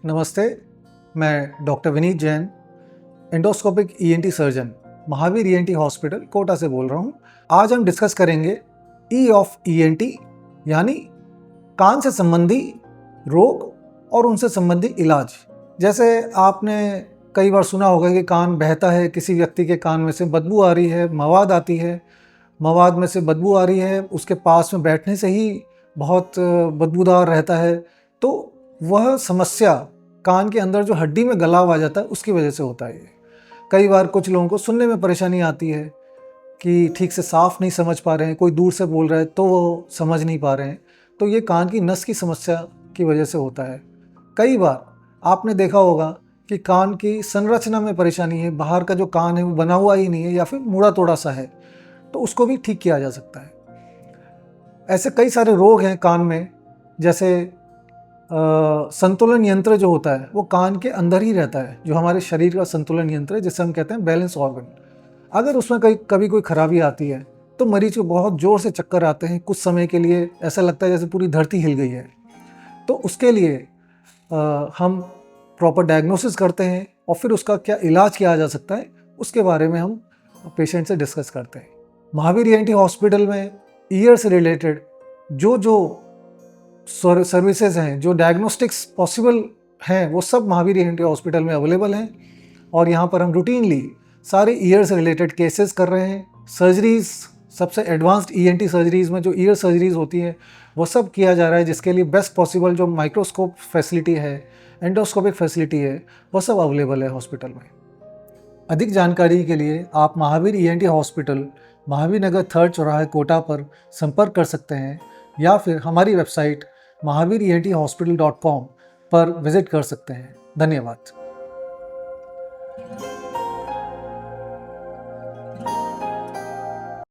नमस्ते, मैं doctor Vineet Jain, endoscopic ENT surgeon, Mahavir ENT hospital, Kota से बोल रहा हूँ। आज हम डिस्कस करेंगे ई ऑफ ईएनटी यानी कान से संबंधी रोग और उनसे संबंधी इलाज। जैसे आपने कई बार सुना होगा कि कान बहता है, किसी व्यक्ति के कान में से बदबू आ रही है, मवाद आती है, मवाद में से बदबू आ रही है, उसके पास में बैठने से ही बहुत बदबूदार रहता है। तो वह समस्या कान के अंदर जो हड्डी में गलाव आ जाता है उसकी वजह से होता है। कई बार कुछ लोगों को सुनने में परेशानी आती है कि ठीक से साफ नहीं समझ पा रहे हैं, कोई दूर से बोल रहा है तो वो समझ नहीं पा रहे हैं, तो ये कान की नस की समस्या की वजह से होता है। कई बार आपने देखा होगा कि कान की संरचना में परेशानी है, बाहर का जो कान है वो बना हुआ ही नहीं है या फिर मुड़ा तोड़ा सा है, तो उसको भी ठीक किया जा सकता है। ऐसे कई सारे रोग हैं कान में, जैसे संतुलन यंत्र जो होता है वो कान के अंदर ही रहता है, जो हमारे शरीर का संतुलन यंत्र है, जिसे हम कहते हैं बैलेंस ऑर्गन। अगर उसमें कभी कोई खराबी आती है तो मरीज को बहुत ज़ोर से चक्कर आते हैं, कुछ समय के लिए ऐसा लगता है जैसे पूरी धरती हिल गई है। तो उसके लिए हम प्रॉपर डायग्नोसिस करते हैं और फिर उसका क्या इलाज किया जा सकता है उसके बारे में हम पेशेंट से डिस्कस करते हैं। महावीर ईएनटी हॉस्पिटल में ईयर से रिलेटेड जो सर्विसेज हैं, जो डायग्नोस्टिक्स पॉसिबल हैं, वो सब महावीर ईएनटी हॉस्पिटल में अवेलेबल हैं। और यहाँ पर हम रूटीनली सारे ईयर से रिलेटेड केसेस कर रहे हैं। सर्जरीज, सबसे एडवांस्ड ईएनटी सर्जरीज में जो ईयर सर्जरीज होती हैं वो सब किया जा रहा है, जिसके लिए बेस्ट पॉसिबल जो माइक्रोस्कोप फैसिलिटी है, एंडोस्कोपिक फैसिलिटी है, वो सब अवेलेबल है हॉस्पिटल में। अधिक जानकारी के लिए आप महावीर ईएनटी हॉस्पिटल, महावीर नगर 3rd चौराहे, कोटा पर संपर्क कर सकते हैं या फिर हमारी वेबसाइट mahaveerenthospital.com पर विजिट कर सकते हैं। धन्यवाद।